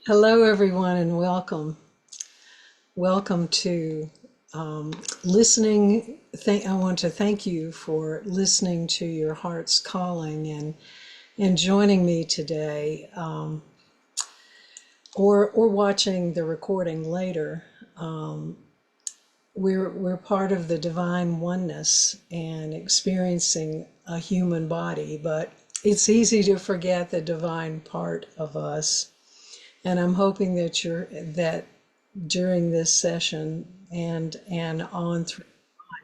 Hello, everyone, and welcome. Welcome to listening. I want to thank you for listening to your heart's calling and joining me today, or watching the recording later. We're part of the divine oneness and experiencing a human body, but it's easy to forget the divine part of us. And I'm hoping that during this session and on through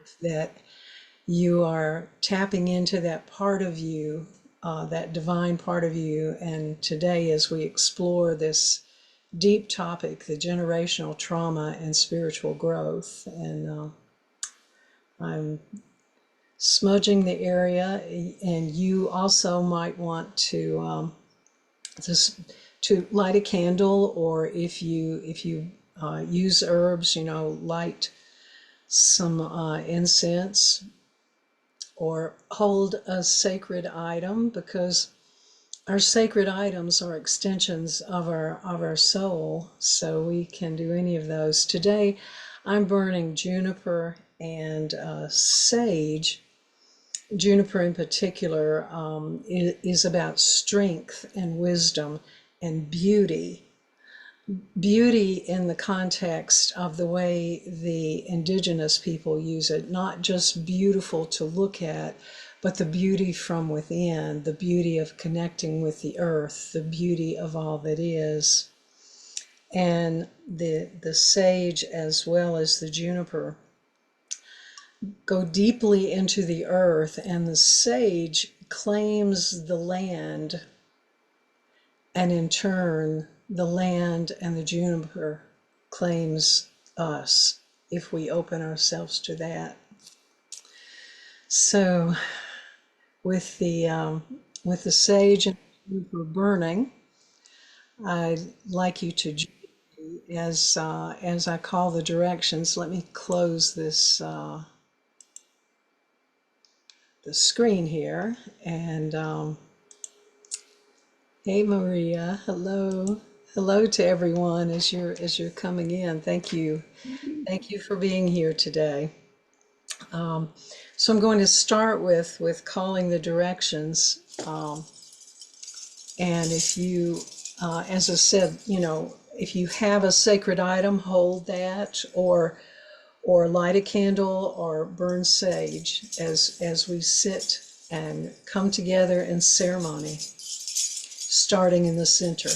life that you are tapping into that part of you, that divine part of you. And today, as we explore this deep topic, the generational trauma and spiritual growth, and I'm smudging the area, and you also might want to light a candle, or if you use herbs, light some incense, or hold a sacred item, because our sacred items are extensions of our soul, so we can do any of those. Today, I'm burning juniper and sage. Juniper in particular is about strength and wisdom and beauty. Beauty in the context of the way the indigenous people use it, not just beautiful to look at, but the beauty from within, the beauty of connecting with the earth, the beauty of all that is. And the sage, as well as the juniper, go deeply into the earth, and the sage claims the land, and in turn the land and the juniper claims us if we open ourselves to that. So with the sage and juniper burning, I'd like you to join me as I call the directions. Let me close this the screen here, and hey Maria, hello to everyone as you're coming in. Thank you for being here today. So I'm going to start with calling the directions, and if you, as I said, if you have a sacred item, hold that, or light a candle, or burn sage as we sit and come together in ceremony, starting in the center.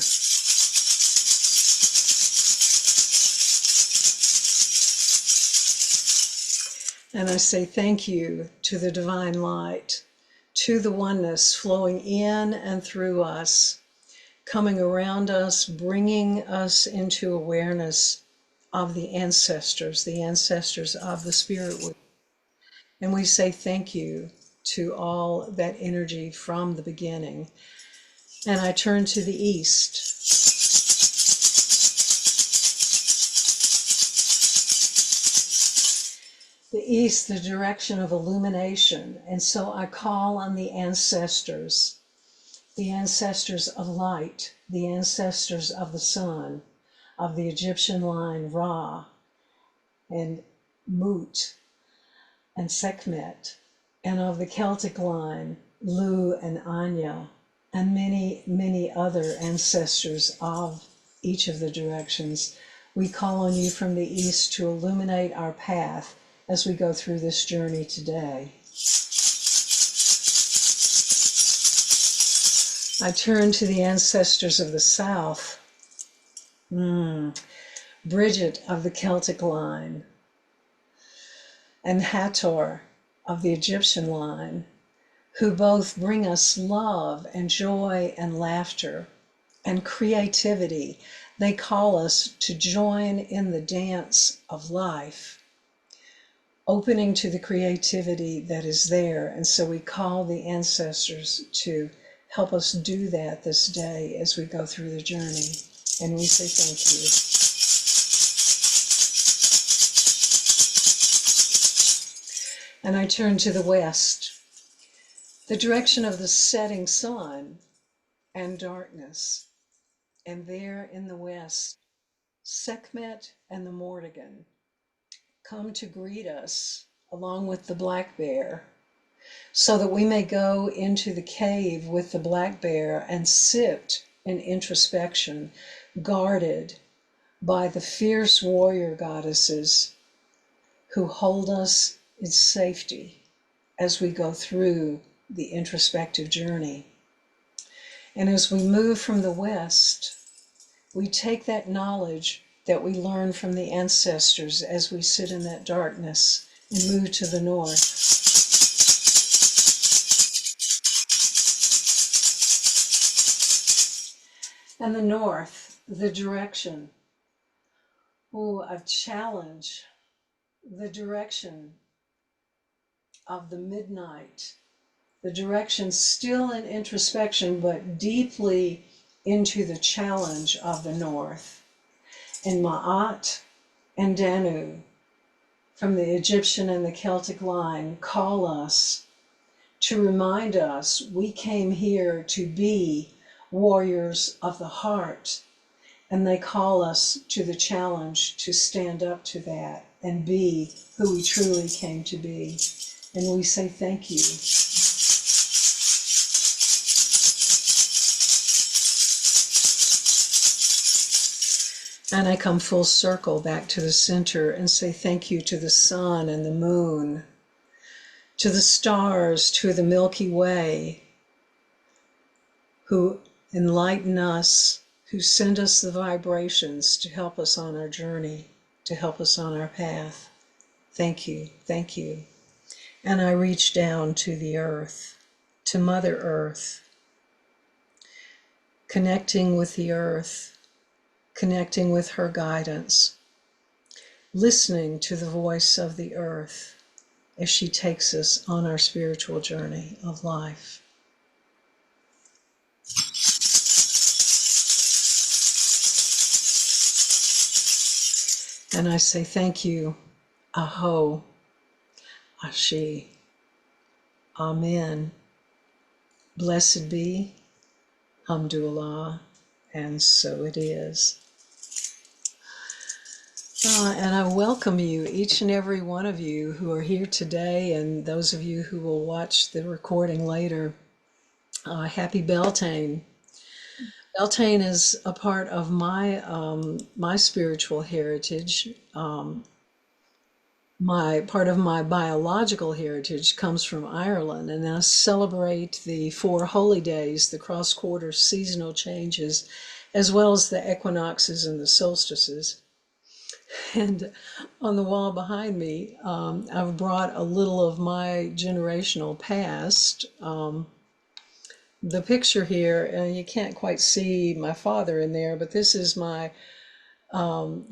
And I say thank you to the divine light, to the oneness flowing in and through us, coming around us, bringing us into awareness of the ancestors of the spirit world. And we say thank you to all that energy from the beginning. And I turn to the east. The east, the direction of illumination. And so I call on the ancestors of light, the ancestors of the sun, of the Egyptian line Ra, and Mut, and Sekhmet, and of the Celtic line Lu and Anya, and many, many other ancestors of each of the directions. We call on you from the east to illuminate our path as we go through this journey today. I turn to the ancestors of the south. Bridget of the Celtic line, and Hathor of the Egyptian line, who both bring us love and joy and laughter and creativity. They call us to join in the dance of life, opening to the creativity that is there. And so we call the ancestors to help us do that this day as we go through the journey. And we say thank you. And I turn to the west, the direction of the setting sun and darkness. And there in the west, Sekhmet and the Morrigan come to greet us along with the black bear, so that we may go into the cave with the black bear and sit in introspection, guarded by the fierce warrior goddesses who hold us in safety as we go through the introspective journey. And as we move from the west, we take that knowledge that we learned from the ancestors as we sit in that darkness and move to the north. And the north, the direction, a challenge, the direction of the midnight, the direction still in introspection, but deeply into the challenge of the north. And Ma'at and Danu, from the Egyptian and the Celtic line, call us to remind us we came here to be warriors of the heart. And they call us to the challenge to stand up to that and be who we truly came to be. And we say thank you. And I come full circle back to the center and say thank you to the sun and the moon, to the stars, to the Milky Way, who enlighten us, who send us the vibrations to help us on our journey, to help us on our path. Thank you, thank you. And I reach down to the earth, to Mother Earth, connecting with the earth, connecting with her guidance, listening to the voice of the earth as she takes us on our spiritual journey of life. And I say thank you, Aho, Ashi, Amen, blessed be, Hamdulillah, and so it is. And I welcome you, each and every one of you who are here today, and those of you who will watch the recording later. Happy Beltane. Beltane is a part of my spiritual heritage. Part of my biological heritage comes from Ireland, and I celebrate the 4 holy days, the cross-quarter seasonal changes, as well as the equinoxes and the solstices. And on the wall behind me, I've brought a little of my generational past. The picture here, and you can't quite see my father in there, but this is my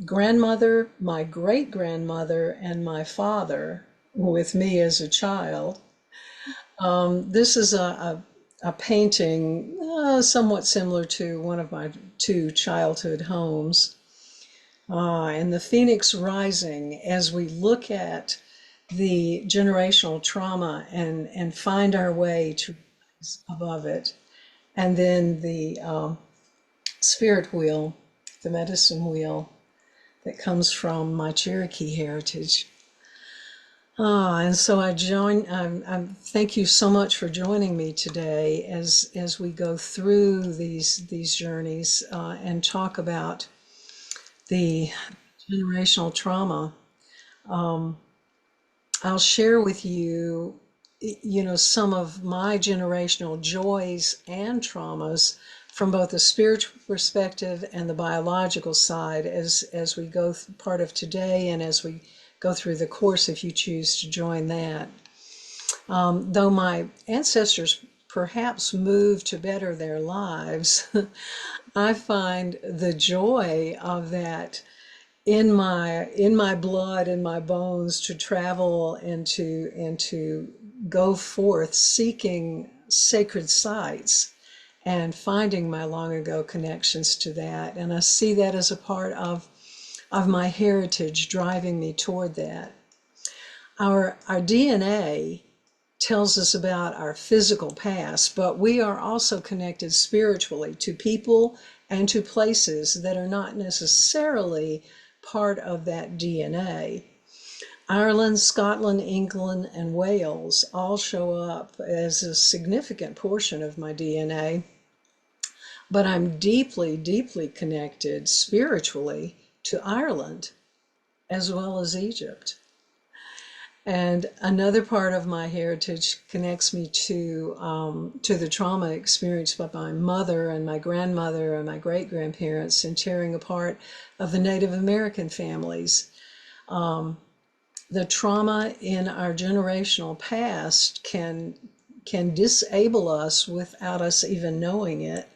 grandmother, my great-grandmother, and my father with me as a child. This is a painting somewhat similar to one of my 2 childhood homes. And the Phoenix rising, as we look at the generational trauma and find our way to above it. And then the spirit wheel, the medicine wheel that comes from my Cherokee heritage. And so I thank you so much for joining me today as we go through these journeys and talk about the generational trauma. I'll share with you, some of my generational joys and traumas from both the spiritual perspective and the biological side as we go part of today and as we go through the course, if you choose to join that. Though my ancestors perhaps moved to better their lives, I find the joy of that in my blood, in my bones, to travel and to go forth seeking sacred sites and finding my long ago connections to that. And I see that as a part of my heritage driving me toward that. Our DNA tells us about our physical past, but we are also connected spiritually to people and to places that are not necessarily part of that DNA. Ireland, Scotland, England, and Wales all show up as a significant portion of my DNA, but I'm deeply, deeply connected spiritually to Ireland as well as Egypt. And another part of my heritage connects me to the trauma experienced by my mother and my grandmother and my great-grandparents in tearing apart of the Native American families. The trauma in our generational past can disable us without us even knowing it,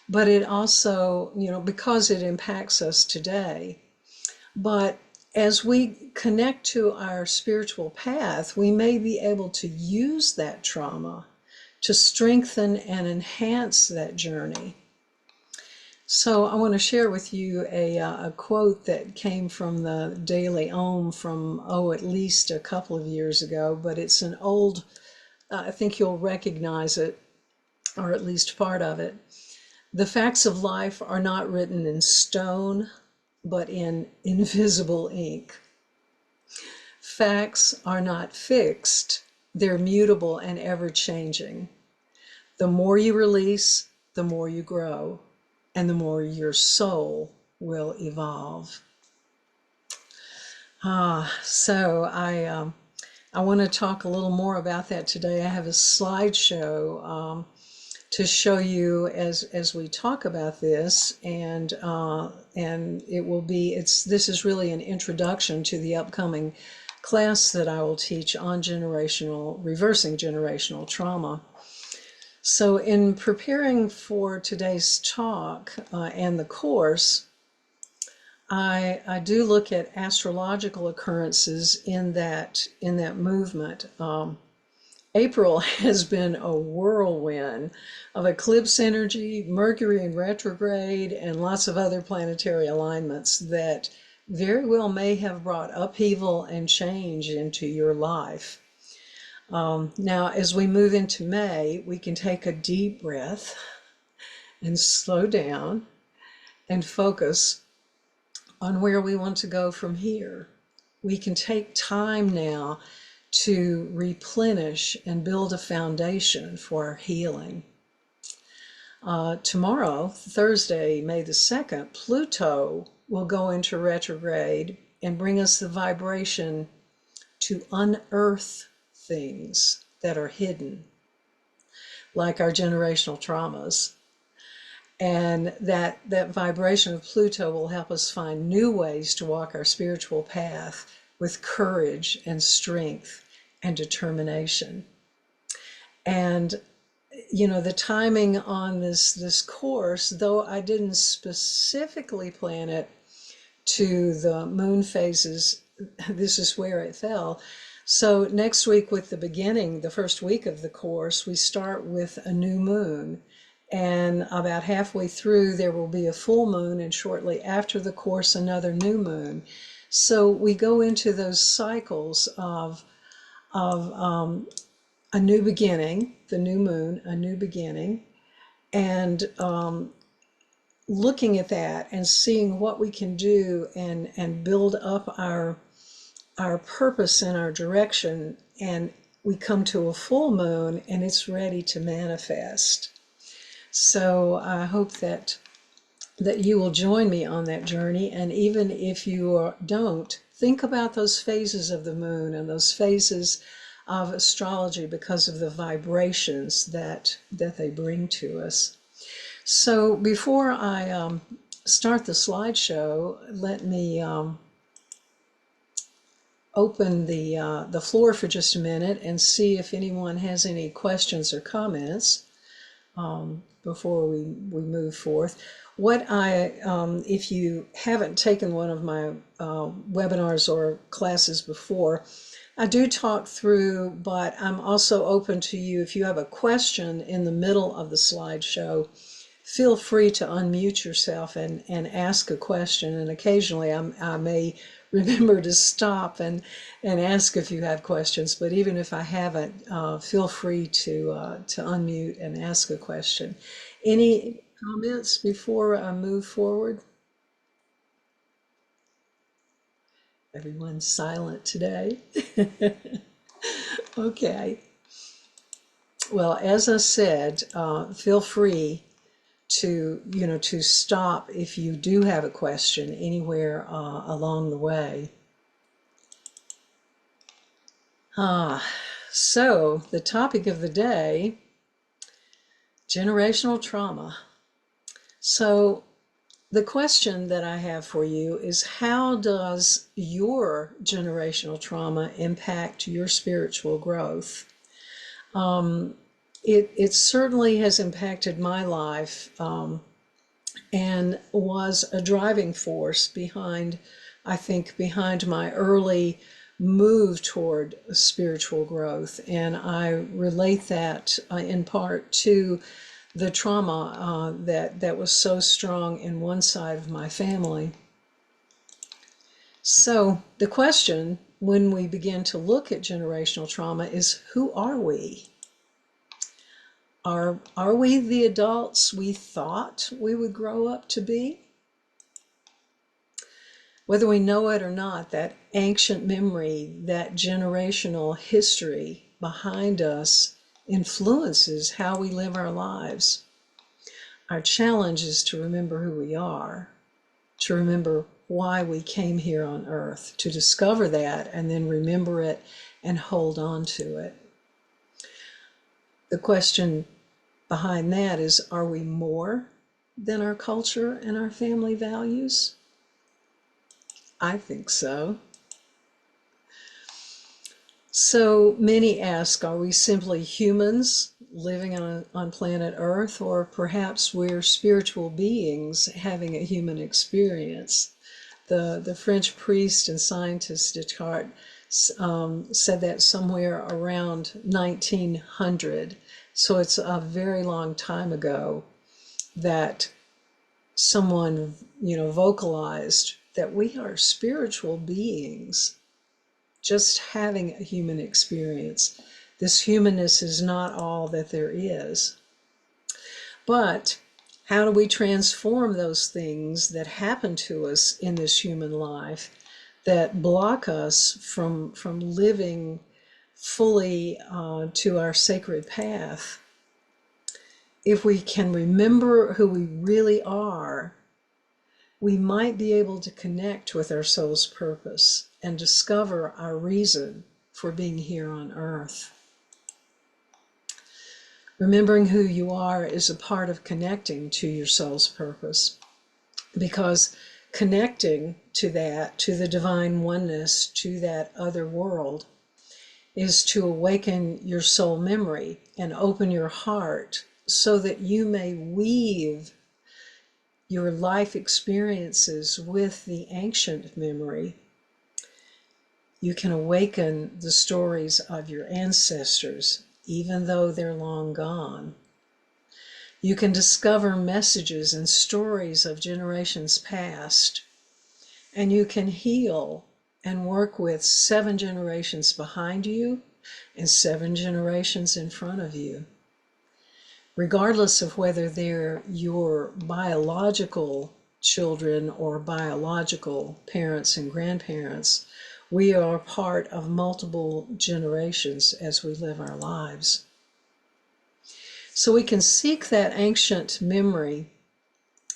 but it also, because it impacts us today. But as we connect to our spiritual path, we may be able to use that trauma to strengthen and enhance that journey. So I want to share with you a quote that came from the Daily Om from, at least a couple of years ago, but it's an old, I think you'll recognize it, or at least part of it. The facts of life are not written in stone, but in invisible ink. Facts are not fixed, they're mutable and ever-changing. The more you release, the more you grow, and the more your soul will evolve. So I want to talk a little more about that today. I have a slideshow to show you as we talk about this, and it will be, this is really an introduction to the upcoming class that I will teach on reversing generational trauma. So in preparing for today's talk and the course, I do look at astrological occurrences in that movement. April has been a whirlwind of eclipse energy, Mercury in retrograde, and lots of other planetary alignments that very well may have brought upheaval and change into your life. Now, as we move into May, we can take a deep breath and slow down and focus on where we want to go from here. We can take time now to replenish and build a foundation for our healing. Tomorrow, Thursday, May the 2nd, Pluto will go into retrograde and bring us the vibration to unearth things that are hidden, like our generational traumas. And that vibration of Pluto will help us find new ways to walk our spiritual path with courage and strength and determination. And the timing on this course, though I didn't specifically plan it to the moon phases, this is where it fell. So next week, with the first week of the course, we start with a new moon. And about halfway through, there will be a full moon, and shortly after the course, another new moon. So we go into those cycles of a new beginning, the new moon, a new beginning, and looking at that and seeing what we can do and build up our purpose and our direction. And we come to a full moon, and it's ready to manifest. So I hope that you will join me on that journey. And even if you don't, think about those phases of the moon and those phases of astrology because of the vibrations that they bring to us. So before I start the slideshow, let me open the floor for just a minute and see if anyone has any questions or comments before we move forth. If you haven't taken one of my webinars or classes before, I do talk through, but I'm also open to you. If you have a question in the middle of the slideshow, feel free to unmute yourself and ask a question. And occasionally I may remember to stop and ask if you have questions. But even if I haven't, feel free to unmute and ask a question. Any comments before I move forward? Everyone's silent today. Okay. Well, as I said, feel free to stop if you do have a question anywhere along the way. So the topic of the day, generational trauma. So the question that I have for you is, how does your generational trauma impact your spiritual growth? It certainly has impacted my life, and was a driving force behind, I think, behind my early move toward spiritual growth. And I relate that in part to the trauma that was so strong in one side of my family. So the question when we begin to look at generational trauma is, who are we? Are we the adults we thought we would grow up to be? Whether we know it or not, that ancient memory, that generational history behind us influences how we live our lives. Our challenge is to remember who we are, to remember why we came here on earth, to discover that and then remember it and hold on to it. The question behind that is, are we more than our culture and our family values? I think so. So many ask, are we simply humans living on planet Earth, or perhaps we're spiritual beings having a human experience? The French priest and scientist Descartes said that somewhere around 1900. So it's a very long time ago that someone, vocalized that we are spiritual beings just having a human experience. This humanness is not all that there is. But how do we transform those things that happen to us in this human life that block us from living fully to our sacred path? If we can remember who we really are, we might be able to connect with our soul's purpose and discover our reason for being here on earth. Remembering who you are is a part of connecting to your soul's purpose, because connecting to that, to the divine oneness, to that other world, is to awaken your soul memory and open your heart so that you may weave your life experiences with the ancient memory. You can awaken the stories of your ancestors, even though they're long gone. You can discover messages and stories of generations past, and you can heal and work with 7 generations behind you and 7 generations in front of you. Regardless of whether they're your biological children or biological parents and grandparents, we are part of multiple generations as we live our lives. So we can seek that ancient memory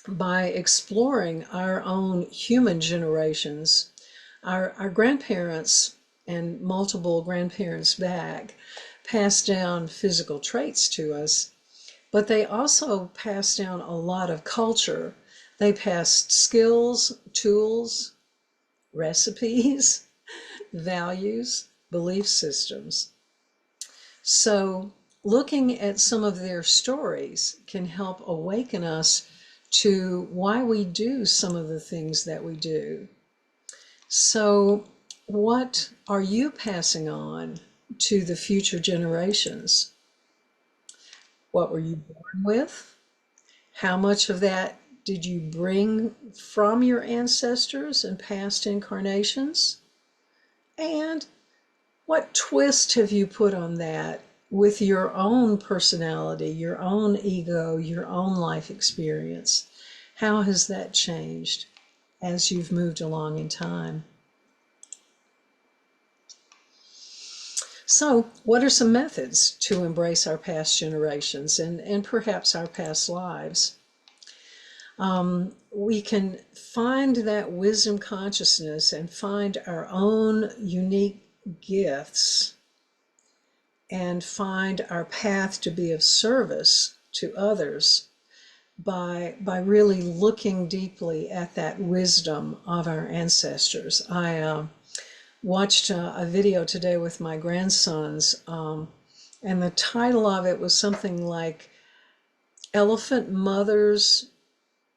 by exploring our own human generations. Our grandparents and multiple grandparents back passed down physical traits to us, but they also passed down a lot of culture. They passed skills, tools, recipes, values, belief systems. So looking at some of their stories can help awaken us to why we do some of the things that we do. So what are you passing on to the future generations? What were you born with? How much of that did you bring from your ancestors and past incarnations? And what twist have you put on that with your own personality, your own ego, your own life experience. How has that changed as you've moved along in time? So, what are some methods to embrace our past generations and perhaps our past lives? We can find that wisdom consciousness and find our own unique gifts and find our path to be of service to others by really looking deeply at that wisdom of our ancestors. I watched a video today with my grandsons, and the title of it was something like Elephant Mothers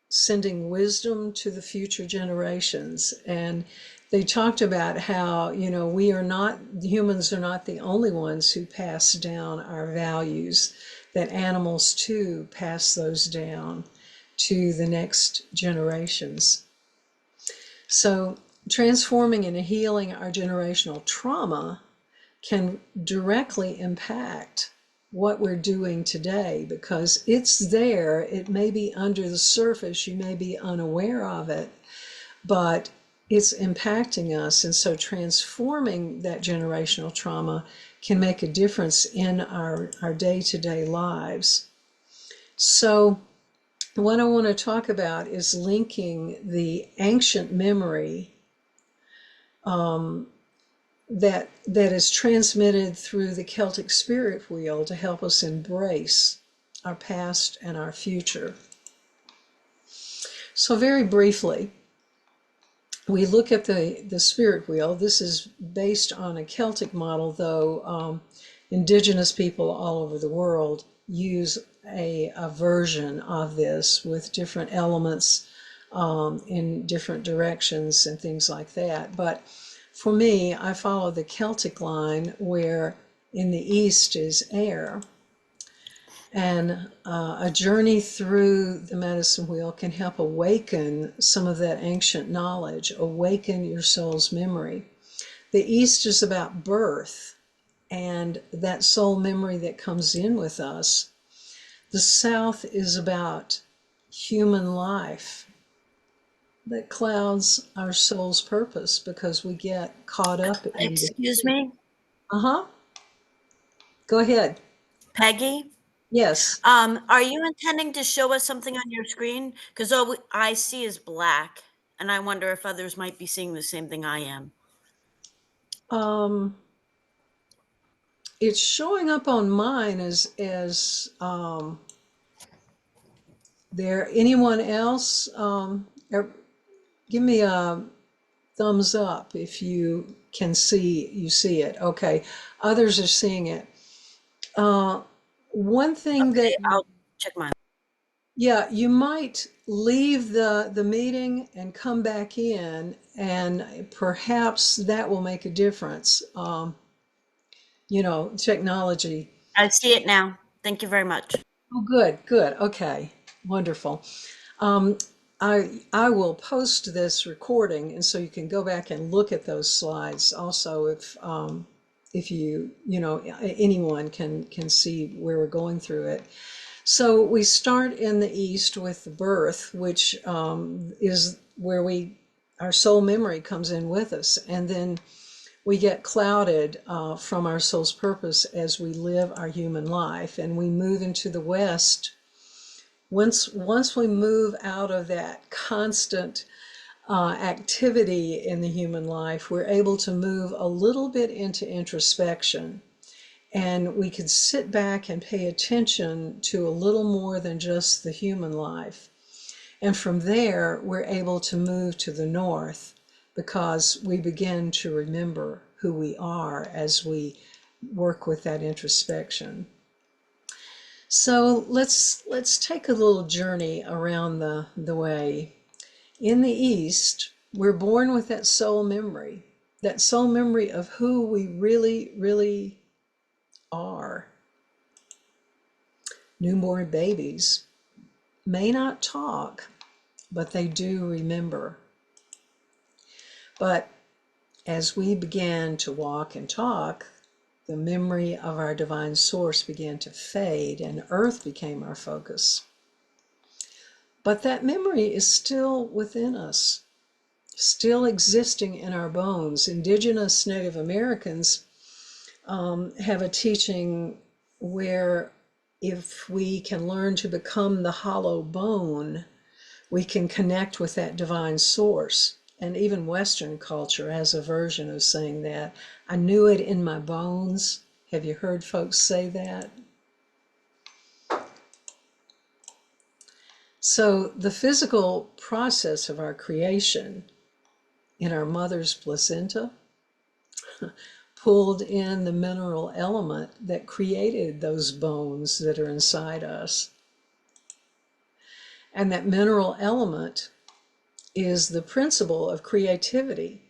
Sending Wisdom to the Future Generations. And they talked about how, we are not, humans are not the only ones who pass down our values, that animals too pass those down to the next generations. So transforming and healing our generational trauma can directly impact what we're doing today, because it's there. It may be under the surface, you may be unaware of it, but it's impacting us. And so transforming that generational trauma can make a difference in our day-to-day lives. So what I want to talk about is linking the ancient memory that is transmitted through the Celtic spirit wheel to help us embrace our past and our future. So very briefly, we look at the spirit wheel. This is based on a Celtic model, though indigenous people all over the world use a version of this with different elements in different directions and things like that. But for me, I follow the Celtic line, where in the east is air. And a journey through the medicine wheel can help awaken some of that ancient knowledge, awaken your soul's memory. The east is about birth and that soul memory that comes in with us. The south is about human life that clouds our soul's purpose because we get caught up in the... Excuse me, Uh-huh. Go ahead. Peggy. Yes. Are you intending to show us something on your screen? Because all I see is black, and I wonder if others might be seeing the same thing I am. Um, it's showing up on mine as there. Anyone else? Give me a thumbs up if you can see it. Okay. Others are seeing it. One thing that, Okay, I'll check mine. yeah, you might leave the meeting and come back in, and perhaps that will make a difference. Technology. I see it now. Thank you very much. Oh, good, good. Okay, wonderful. Um, I will post this recording, and so you can go back and look at those slides. Also, if anyone can see where we're going through it. So we start in the east with the birth, which is where our soul memory comes in with us, and then we get clouded from our soul's purpose as we live our human life, and we move into the west. Once we move out of that constant activity in the human life, we're able to move a little bit into introspection, and we can sit back and pay attention to a little more than just the human life. And from there, we're able to move to the north, because we begin to remember who we are as we work with that introspection. So let's take a little journey around the way. In the East, we're born with that soul memory of who we really, really are. Newborn babies may not talk, but they do remember. But as we begin to walk and talk, the memory of our divine source began to fade and earth became our focus. But that memory is still within us, still existing in our bones. Indigenous Native Americans have a teaching where if we can learn to become the hollow bone, we can connect with that divine source. And even Western culture has a version of saying that. I knew it in my bones. Have you heard folks say that? So the physical process of our creation in our mother's placenta pulled in the mineral element that created those bones that are inside us. And that mineral element is the principle of creativity.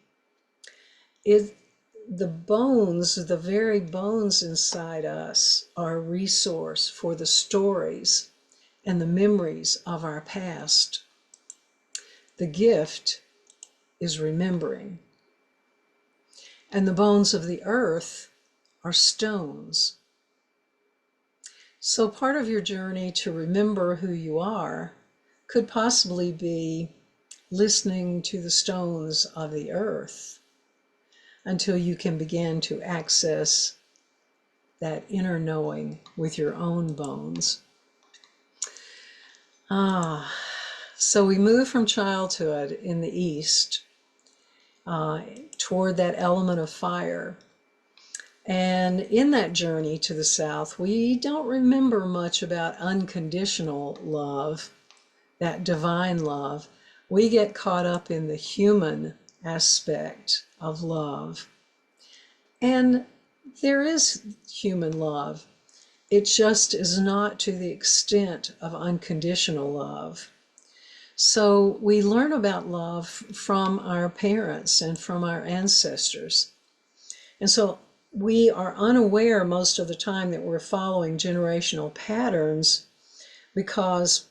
The bones, the very bones inside us, are a resource for the stories and the memories of our past. The gift is remembering. And the bones of the earth are stones. So part of your journey to remember who you are could possibly be listening to the stones of the earth until you can begin to access that inner knowing with your own bones. So we move from childhood in the East toward that element of fire. And in that journey to the South, we don't remember much about unconditional love, that divine love. We get caught up in the human aspect of love. And there is human love. It just is not to the extent of unconditional love. So we learn about love from our parents and from our ancestors. And so we are unaware most of the time that we're following generational patterns because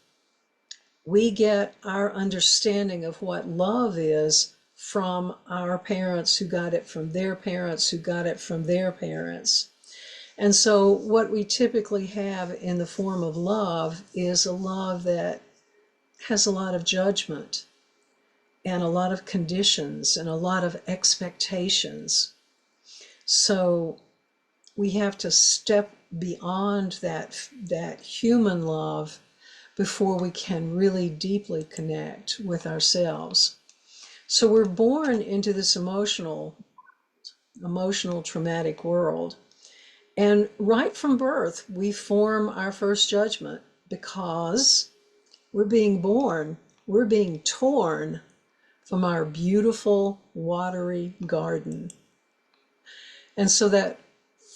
we get our understanding of what love is from our parents who got it from their parents who got it from their parents. And so what we typically have in the form of love is a love that has a lot of judgment and a lot of conditions and a lot of expectations. So we have to step beyond that human love before we can really deeply connect with ourselves. So we're born into this emotional traumatic world. And right from birth, we form our first judgment because we're being born, we're being torn from our beautiful, watery garden. And so that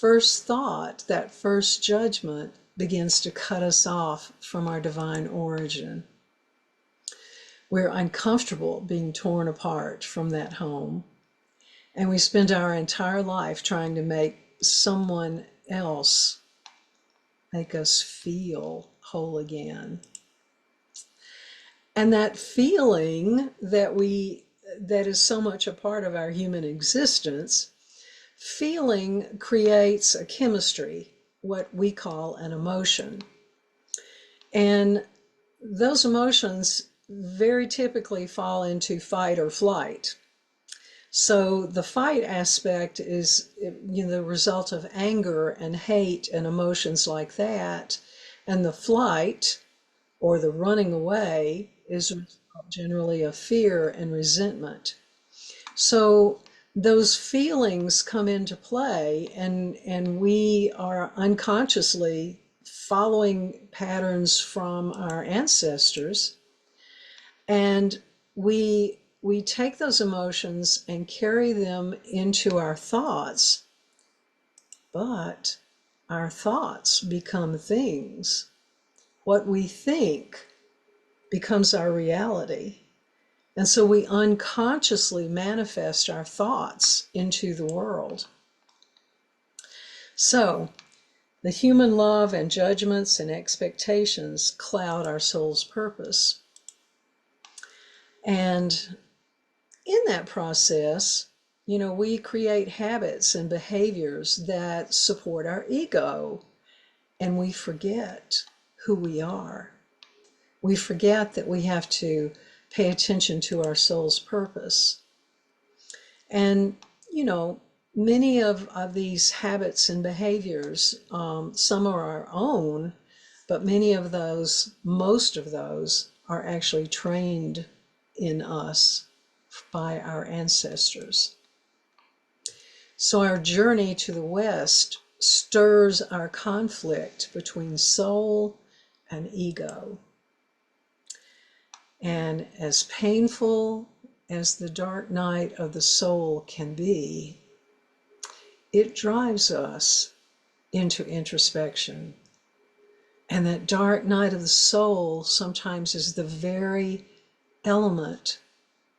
first thought, that first judgment begins to cut us off from our divine origin. We're uncomfortable being torn apart from that home. And we spend our entire life trying to make someone else make us feel whole again. And that feeling that is so much a part of our human existence, feeling creates a chemistry, what we call an emotion. And those emotions very typically fall into fight or flight. So the fight aspect is, the result of anger and hate and emotions like that. And the flight or the running away is generally of fear and resentment. So those feelings come into play, and we are unconsciously following patterns from our ancestors, and we take those emotions and carry them into our thoughts, but our thoughts become things. What we think becomes our reality. And so we unconsciously manifest our thoughts into the world. So the human love and judgments and expectations cloud our soul's purpose. And in that process, You know, we create habits and behaviors that support our ego, and we forget who we are. We forget that we have to pay attention to our soul's purpose. And, you know, many of these habits and behaviors, some are our own, but many of those, most of those, are actually trained in us by our ancestors. So our journey to the West stirs our conflict between soul and ego. And as painful as the dark night of the soul can be, it drives us into introspection. And that dark night of the soul sometimes is the very element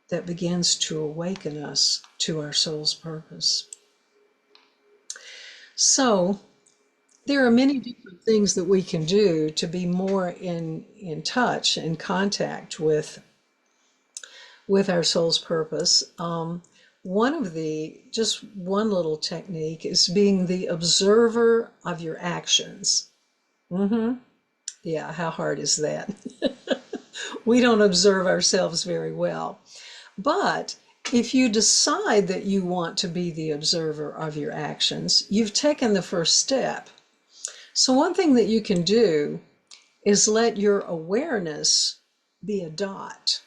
that begins to awaken us to our soul's purpose. So there are many different things that we can do to be more in touch, in contact with our soul's purpose. Just one little technique is being the observer of your actions. Yeah, how hard is that? We don't observe ourselves very well. But if you decide that you want to be the observer of your actions, you've taken the first step. So one thing that you can do is let your awareness be a dot.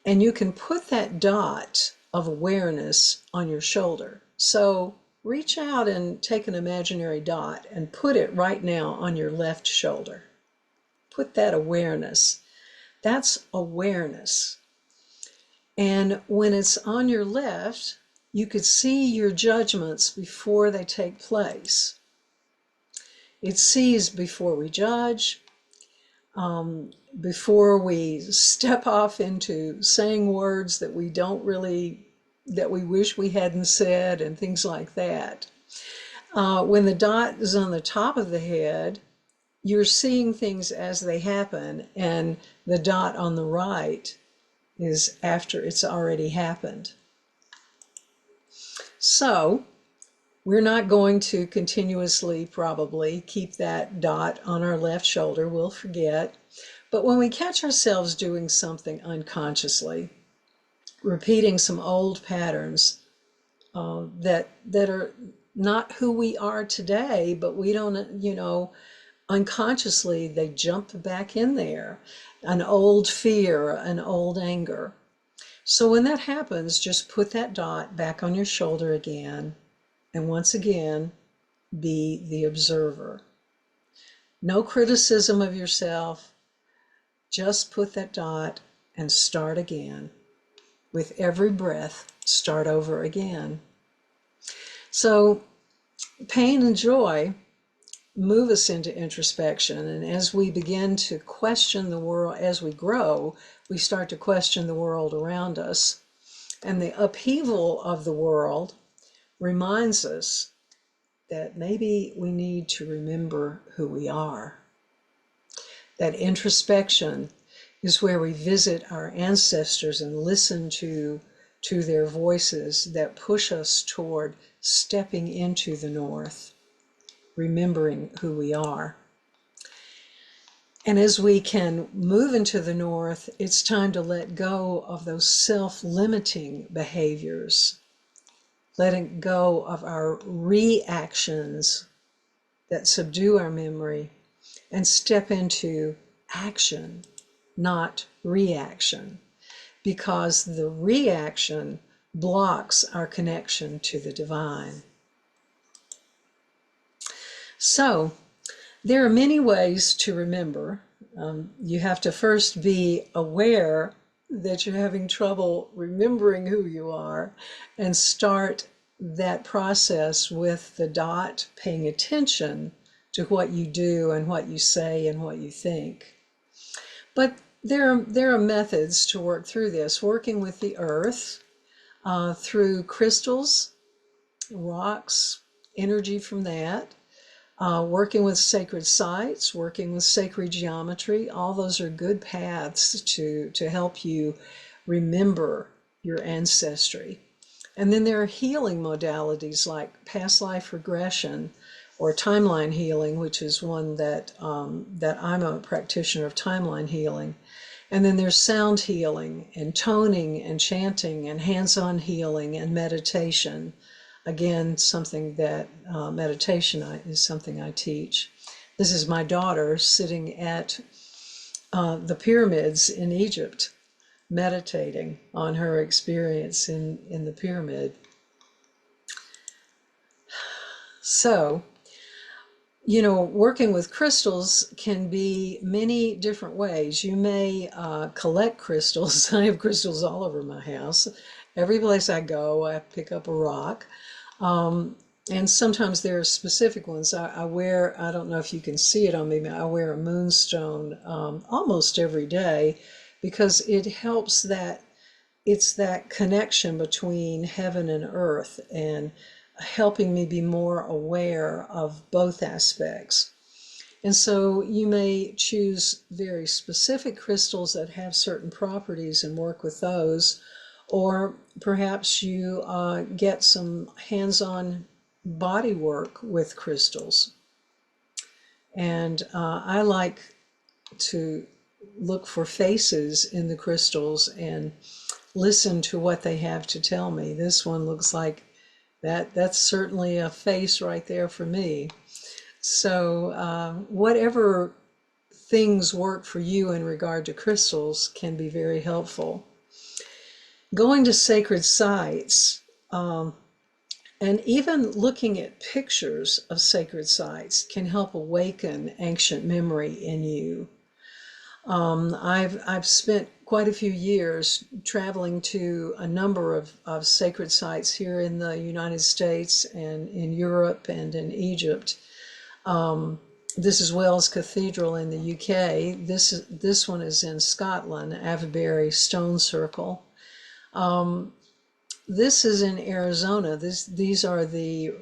And you can put that dot of awareness on your shoulder. So reach out and take an imaginary dot and put it right now on your left shoulder. Put that awareness. That's awareness. And when it's on your left, you could see your judgments before they take place. It sees before we judge, before we step off into saying words that we don't really, that we wish we hadn't said, and things like that. When the dot is on the top of the head, you're seeing things as they happen, and the dot on the right is after it's already happened. So we're not going to continuously probably keep that dot on our left shoulder. We'll forget. But when we catch ourselves doing something unconsciously, repeating some old patterns that are not who we are today, but we don't, you know, unconsciously they jump back in there. An old fear, an old anger. So when that happens, just put that dot back on your shoulder again, and once again, be the observer. No criticism of yourself. Just put that dot and start again. With every breath, start over again. So pain and joy move us into introspection. And as we begin to question the world, as we grow, we start to question the world around us. And the upheaval of the world reminds us that maybe we need to remember who we are. That introspection is where we visit our ancestors and listen to their voices that push us toward stepping into the north, remembering who we are. And as we can move into the north, it's time to let go of those self-limiting behaviors, letting go of our reactions that subdue our memory, and step into action, not reaction, because the reaction blocks our connection to the divine. So there are many ways to remember. You have to first be aware that you're having trouble remembering who you are, and start that process with the dot, paying attention to what you do and what you say and what you think. But there are methods to work through this, working with the earth, through crystals, rocks, energy from that, working with sacred sites, working with sacred geometry. All those are good paths to help you remember your ancestry. And then there are healing modalities like past life regression or timeline healing, which is one that I'm a practitioner of timeline healing. And then there's sound healing and toning and chanting and hands-on healing and meditation. Again, something that meditation is something I teach. This is my daughter sitting at the pyramids in Egypt, meditating on her experience in the pyramid. So, working with crystals can be many different ways. You may collect crystals. I have crystals all over my house. Every place I go, I pick up a rock. And sometimes there are specific ones. I wear, I don't know if you can see it on me, I wear a moonstone almost every day because it helps it's that connection between heaven and earth and helping me be more aware of both aspects. And so you may choose very specific crystals that have certain properties and work with those, or perhaps you get some hands-on body work with crystals. And I like to look for faces in the crystals and listen to what they have to tell me. This one looks like that's certainly a face right there for me. So whatever things work for you in regard to crystals can be very helpful. Going to sacred sites, and even looking at pictures of sacred sites can help awaken ancient memory in you. I've spent quite a few years traveling to a number of sacred sites here in the United States and in Europe and in Egypt. This is Wells Cathedral in the UK. This one is in Scotland, Avebury Stone Circle. This is in Arizona. These are the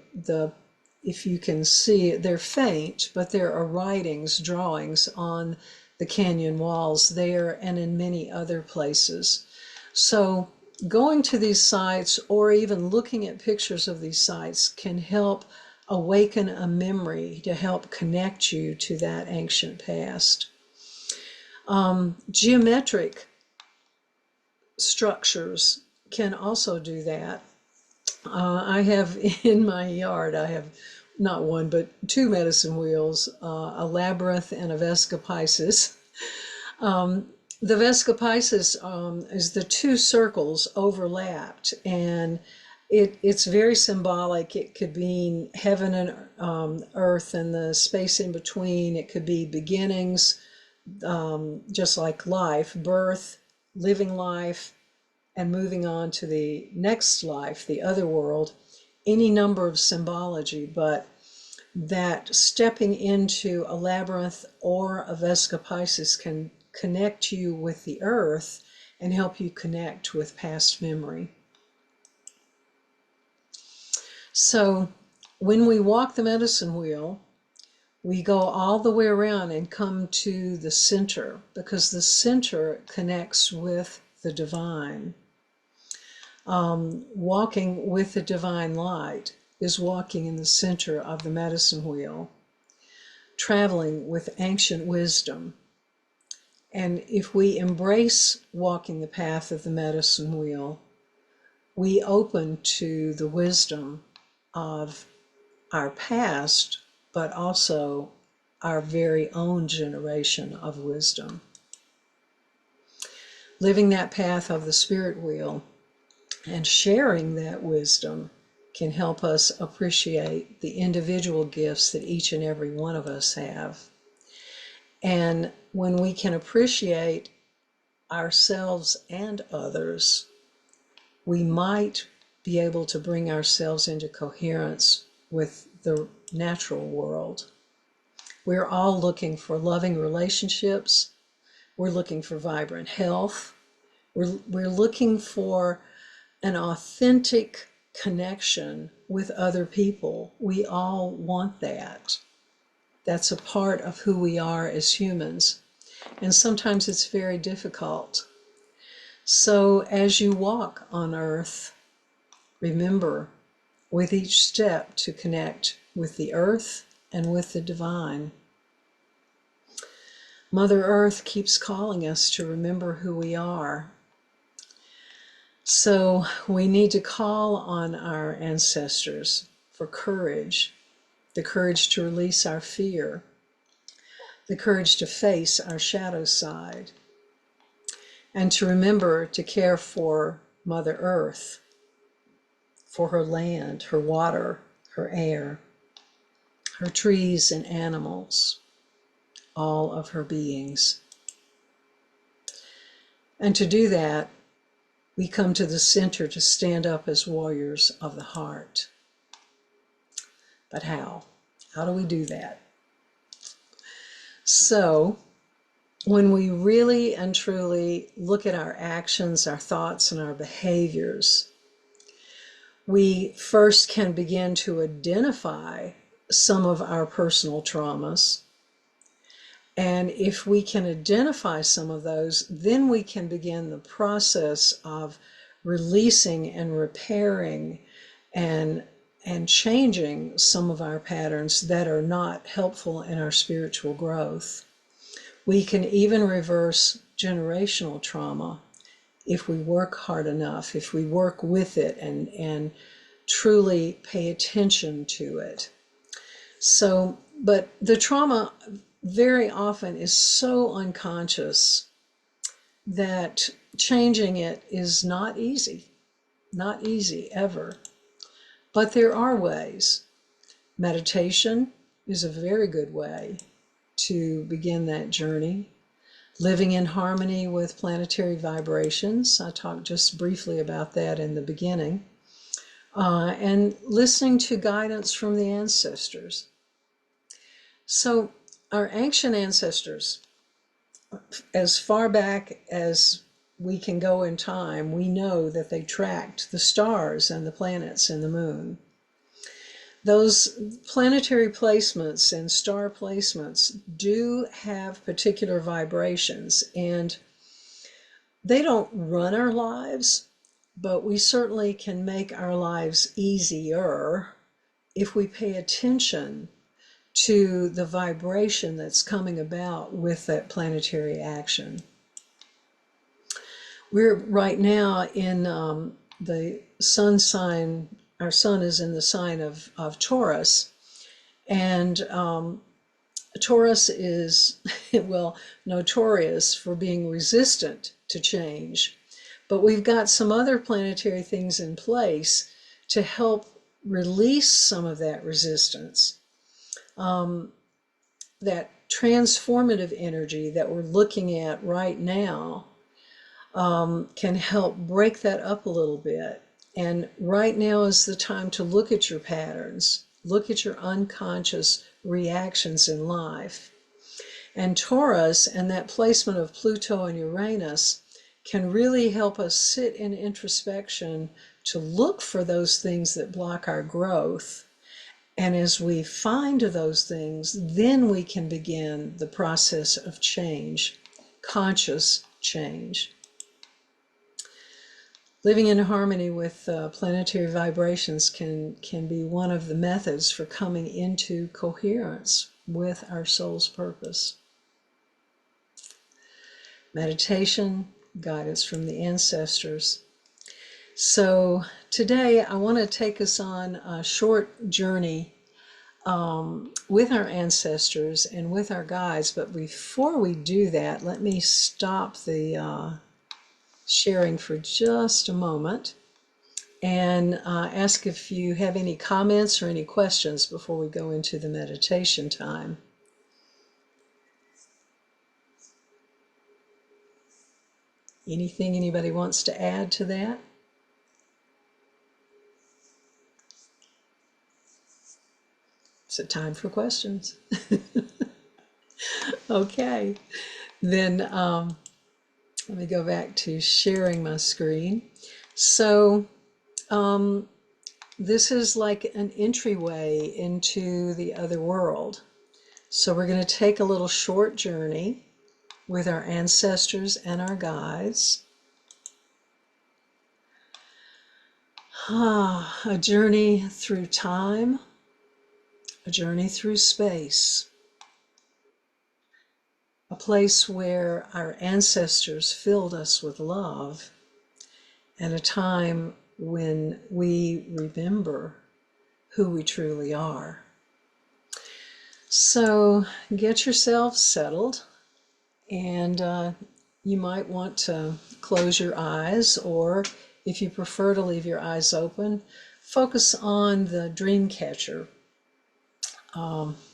if you can see, they're faint, but there are writings, drawings on the canyon walls there and in many other places. So going to these sites or even looking at pictures of these sites can help awaken a memory to help connect you to that ancient past. Geometric structures can also do that. I have in my yard, I have not one, but two medicine wheels, a labyrinth and a Vesca The Vesca is the two circles overlapped, and it's very symbolic. It could mean heaven and earth and the space in between. It could be beginnings, just like life, birth, living life, and moving on to the next life, the other world, any number of symbology, but that stepping into a labyrinth or a Vesca can connect you with the earth and help you connect with past memory. So when we walk the medicine wheel, we go all the way around and come to the center, because the center connects with the divine. Walking with the divine light is walking in the center of the medicine wheel, traveling with ancient wisdom. And if we embrace walking the path of the medicine wheel, we open to the wisdom of our past, but also our very own generation of wisdom. Living that path of the spirit wheel and sharing that wisdom can help us appreciate the individual gifts that each and every one of us have. And when we can appreciate ourselves and others, we might be able to bring ourselves into coherence with the natural world. We're all looking for loving relationships. We're looking for vibrant health. We're looking for an authentic connection with other people. We all want that. That's a part of who we are as humans. And sometimes it's very difficult. So as you walk on earth, Remember with each step to connect with the earth and with the divine. Mother Earth keeps calling us to remember who we are. So we need to call on our ancestors for courage, the courage to release our fear, the courage to face our shadow side, and to remember to care for Mother Earth, for her land, her water, her air, her trees and animals, all of her beings. And to do that, we come to the center to stand up as warriors of the heart. But how? How do we do that? So, when we really and truly look at our actions, our thoughts, and our behaviors, we first can begin to identify some of our personal traumas. And if we can identify some of those, then we can begin the process of releasing and repairing and changing some of our patterns that are not helpful in our spiritual growth. We can even reverse generational trauma if we work hard enough, if we work with it and truly pay attention to it. So, but the trauma very often is so unconscious that changing it is not easy ever. But there are ways. Meditation is a very good way to begin that journey. Living in harmony with planetary vibrations. I talked just briefly about that in the beginning. And listening to guidance from the ancestors. So our ancient ancestors, as far back as we can go in time, we know that they tracked the stars and the planets and the moon. Those planetary placements and star placements do have particular vibrations, and they don't run our lives, but we certainly can make our lives easier if we pay attention to the vibration that's coming about with that planetary action. We're right now in the sun sign. Our sun is in the sign of Taurus, and Taurus is, well, notorious for being resistant to change. But we've got some other planetary things in place to help release some of that resistance. That transformative energy that we're looking at right now can help break that up a little bit. And right now is the time to look at your patterns, look at your unconscious reactions in life. And Taurus and that placement of Pluto and Uranus can really help us sit in introspection to look for those things that block our growth. And as we find those things, then we can begin the process of change, conscious change. Living in harmony with planetary vibrations can be one of the methods for coming into coherence with our soul's purpose. Meditation, guidance from the ancestors. So today I want to take us on a short journey with our ancestors and with our guides. But before we do that, let me stop the sharing for just a moment and ask if you have any comments or any questions before we go into the meditation time. Anything anybody wants to add to that? It's a time for questions. Okay, then let me go back to sharing my screen. So this is like an entryway into the other world. So we're going to take a little short journey with our ancestors and our guides. A journey through time, a journey through space, a place where our ancestors filled us with love, and a time when we remember who we truly are. So get yourself settled, and you might want to close your eyes, or if you prefer to leave your eyes open, focus on the dream catcher, and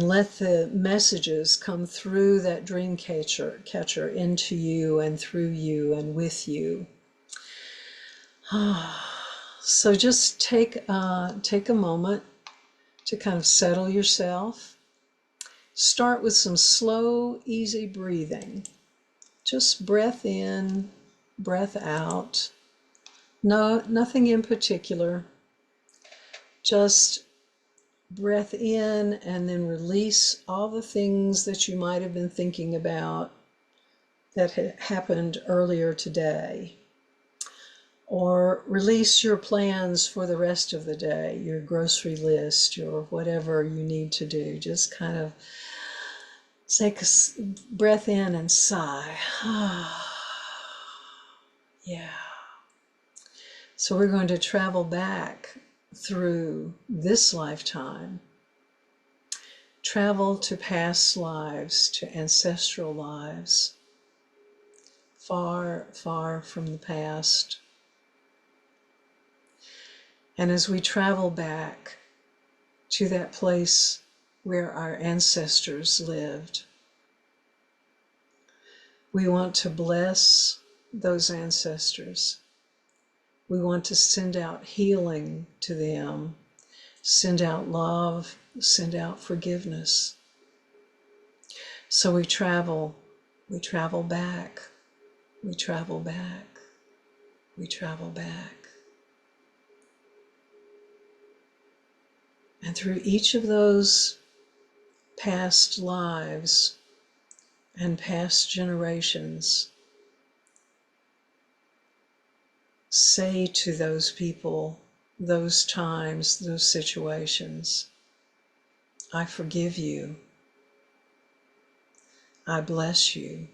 let the messages come through that dream catcher into you and through you and with you. So just take a moment to kind of settle yourself. Start with some slow, easy breathing. Just breath in, breath out. No, nothing in particular. Just breath in and then release all the things that you might have been thinking about that had happened earlier today. Or release your plans for the rest of the day, your grocery list, or whatever you need to do. Just kind of take a breath in and sigh. Yeah. So we're going to travel back through this lifetime, travel to past lives, to ancestral lives, far, far from the past. And as we travel back to that place where our ancestors lived, we want to bless those ancestors. We want to send out healing to them, send out love, send out forgiveness. So we travel back, we travel back, we travel back. And through each of those past lives and past generations, say to those people, those times, those situations, I forgive you, I bless you,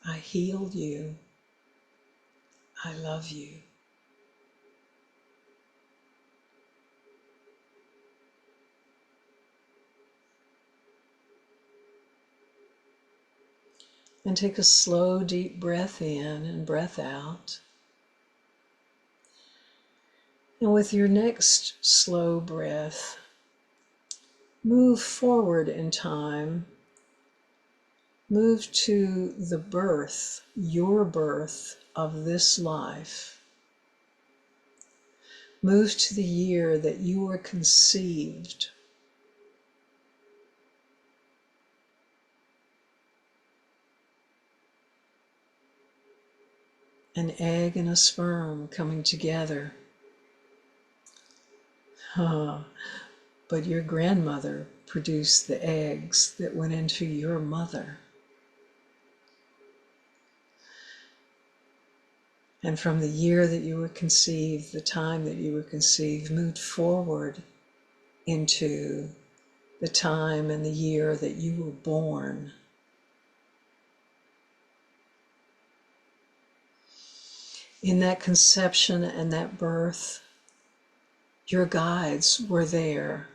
I heal you, I love you. And take a slow, deep breath in and breath out. And with your next slow breath, move forward in time. Move to the birth, your birth of this life. Move to the year that you were conceived. An egg and a sperm coming together. But your grandmother produced the eggs that went into your mother. And from the year that you were conceived, the time that you were conceived, moved forward into the time and the year that you were born. In that conception and that birth, your guides were there.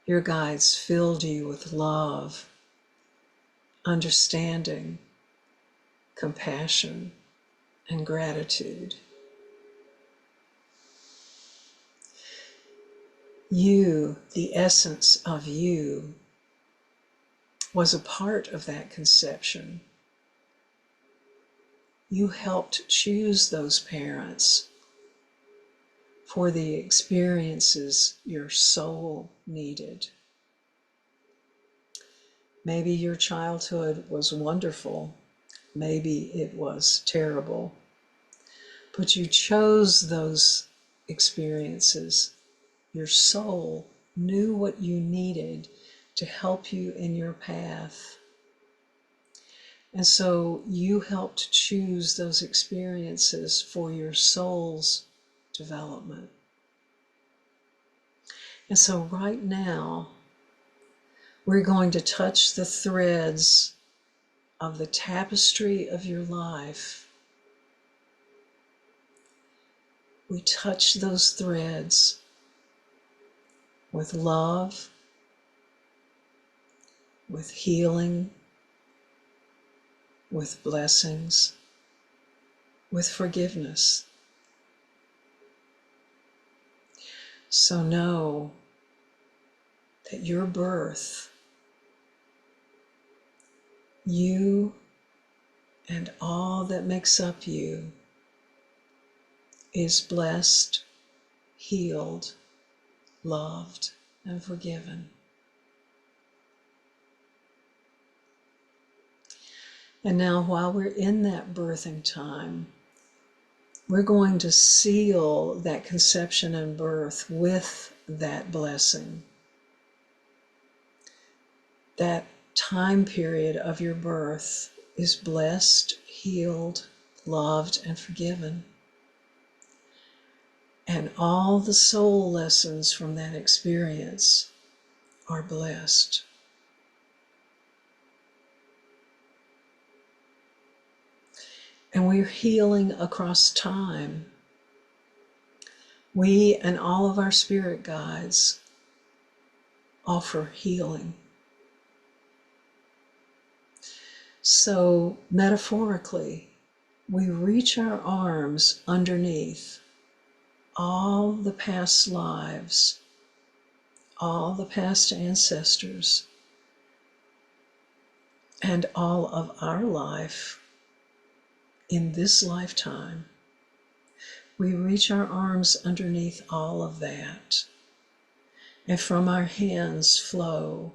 Your guides filled you with love, understanding, compassion, and gratitude. You, the essence of you, was a part of that conception. You helped choose those parents for the experiences your soul needed. Maybe your childhood was wonderful, maybe it was terrible, but you chose those experiences. Your soul knew what you needed to help you in your path. And so you helped choose those experiences for your soul's development. And so right now, we're going to touch the threads of the tapestry of your life. We touch those threads with love, with healing, with blessings, with forgiveness. So know that your birth, you and all that makes up you, is blessed, healed, loved, and forgiven. And now, while we're in that birthing time, we're going to seal that conception and birth with that blessing. That time period of your birth is blessed, healed, loved, and forgiven. And all the soul lessons from that experience are blessed. And we're healing across time. We and all of our spirit guides offer healing. So, metaphorically, we reach our arms underneath all the past lives, all the past ancestors, and all of our life in this lifetime. We reach our arms underneath all of that, and from our hands flow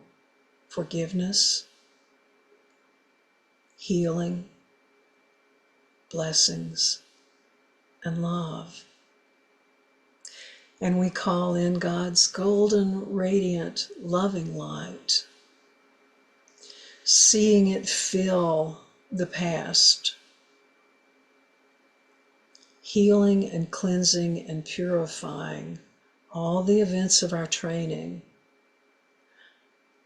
forgiveness, healing, blessings, and love. And we call in God's golden, radiant, loving light, seeing it fill the past, healing and cleansing and purifying all the events of our training,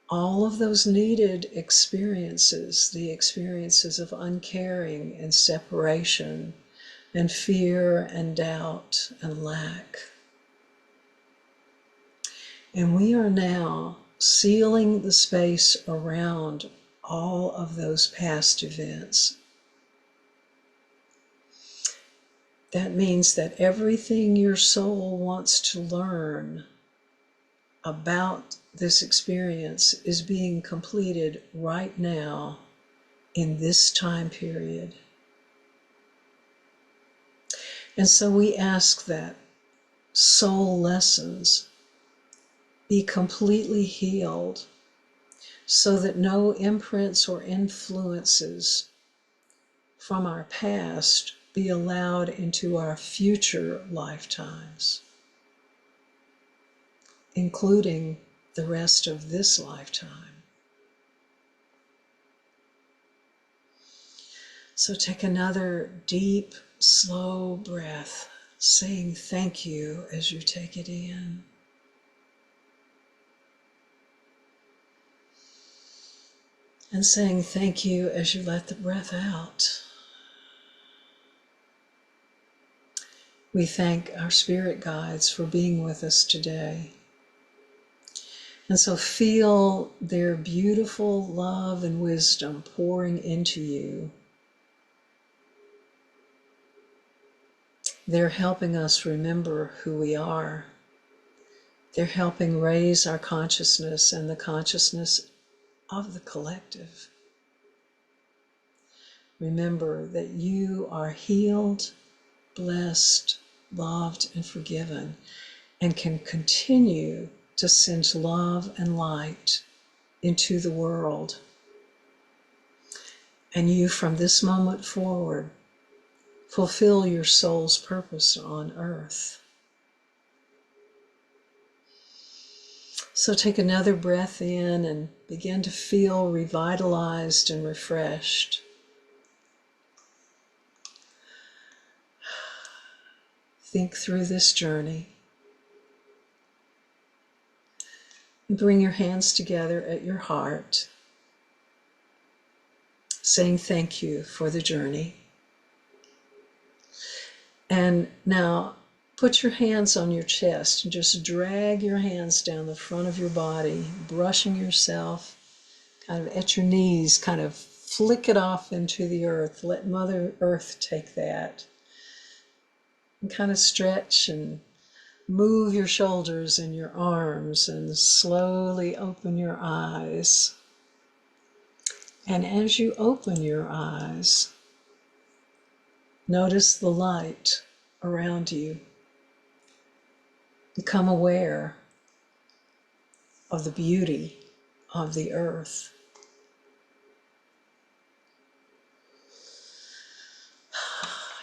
all of those needed experiences, the experiences of uncaring and separation and fear and doubt and lack. And we are now sealing the space around all of those past events. That means that everything your soul wants to learn about this experience is being completed right now in this time period. And so we ask that soul lessons be completely healed so that no imprints or influences from our past be allowed into our future lifetimes, including the rest of this lifetime. So take another deep, slow breath, saying thank you as you take it in. And saying thank you as you let the breath out. We thank our spirit guides for being with us today. And so feel their beautiful love and wisdom pouring into you. They're helping us remember who we are. They're helping raise our consciousness and the consciousness of the collective. Remember that you are healed, blessed, loved, and forgiven, and can continue to send love and light into the world. And you, from this moment forward, fulfill your soul's purpose on earth. So take another breath in and begin to feel revitalized and refreshed. think through this journey. And bring your hands together at your heart, saying thank you for the journey. And now put your hands on your chest and just drag your hands down the front of your body, brushing yourself kind of at your knees, kind of flick it off into the earth. Let Mother Earth take that. And kind of stretch and move your shoulders and your arms and slowly open your eyes. And as you open your eyes, notice the light around you. Become aware of the beauty of the earth.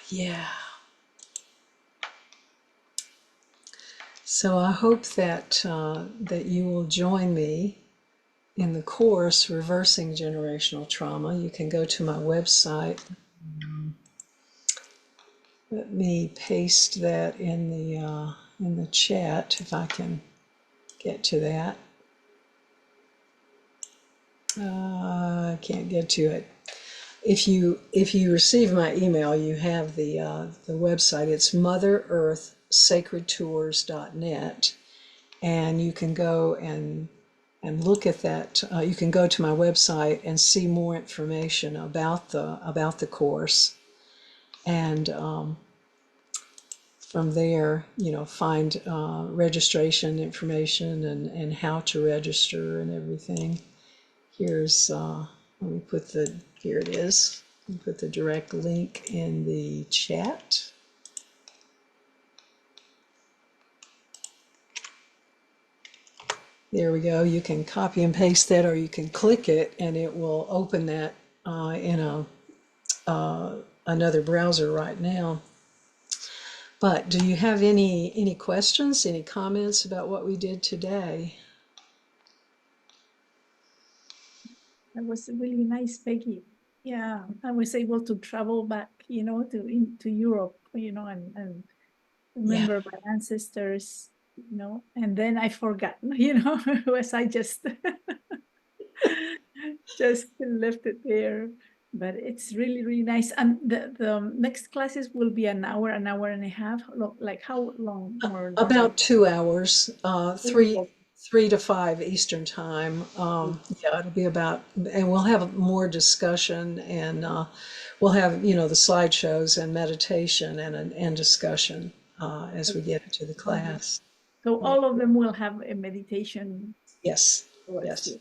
Yeah. So I hope that you will join me in the course Reversing Generational Trauma. You can go to my website. Let me paste that in the chat if I can get to that. I can't get to it. If you receive my email, you have the website. It's motherearthsacredtours.net, and you can go and look at that. You can go to my website and see more information about the course, and from there, find registration information and how to register and everything. Here's, let me put here it is. Let me put the direct link in the chat. There we go. You can copy and paste that, or you can click it and it will open that in another browser right now. But do you have any questions, any comments about what we did today? That was really nice, Peggy. Yeah, I was able to travel back, to Europe, and remember my ancestors, and then I forgot, was I just just left it there. But it's really, really nice. And the next classes will be an hour and a half. Like how long more? About 2 hours, three Oh, 3 to 5 Eastern time. Yeah, it'll be about, and we'll have more discussion, and we'll have the slideshows and meditation and discussion as we get into the class. So Yeah. all of them will have a meditation. Yes, Towards yes, you.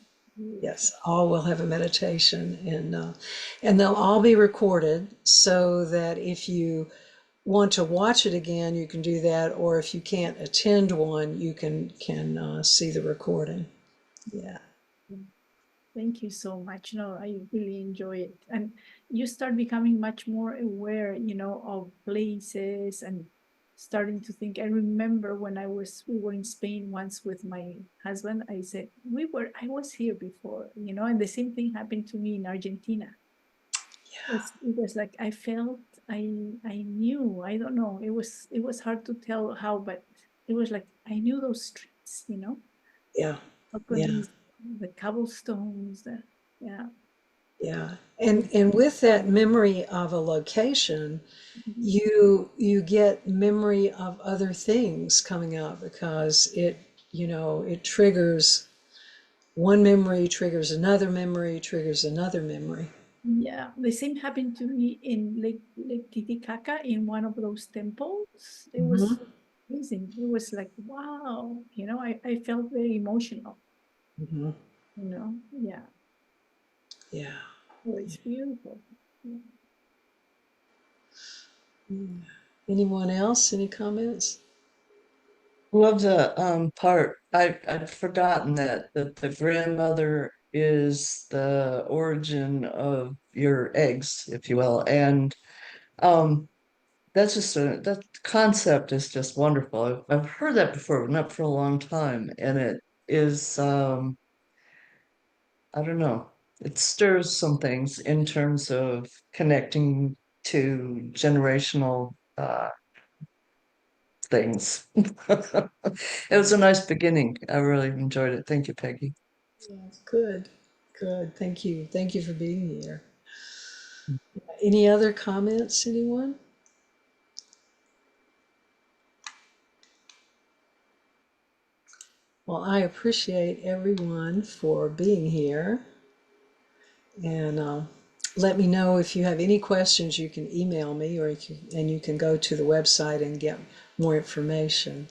yes. All will have a meditation, and they'll all be recorded so that if you want to watch it again, you can do that, or if you can't attend one, you can see the recording. Yeah. Thank you so much. No, I really enjoy it. And you start becoming much more aware, of places and starting to think. I remember when we were in Spain once with my husband, I said, I was here before, and the same thing happened to me in Argentina. It was like I felt, I knew, I don't know, it was hard to tell how, but it was like I knew those streets, Yeah, yeah, balconies, the cobblestones, yeah. yeah. And with that memory of a location, Mhm. you get memory of other things coming up, because it triggers one memory, triggers another memory. Yeah, the same happened to me in Lake Titicaca in one of those temples. It was Hmm. amazing. It was like, wow, I felt very emotional, Hmm. yeah. Yeah. Oh, it's beautiful. Yeah. Anyone else? Any comments? Love the part. I'd forgotten that the grandmother is the origin of your eggs, if you will. And um that's just that concept is just wonderful. I've heard that before, but not for a long time. And it is I don't know, it stirs some things in terms of connecting to generational things. It was a nice beginning. I really enjoyed it. Thank you, Peggy. Yeah, good, good. Thank you. Thank you for being here. Any other comments, anyone? Well, I appreciate everyone for being here. And let me know if you have any questions. You can email me, or and you can go to the website and get more information.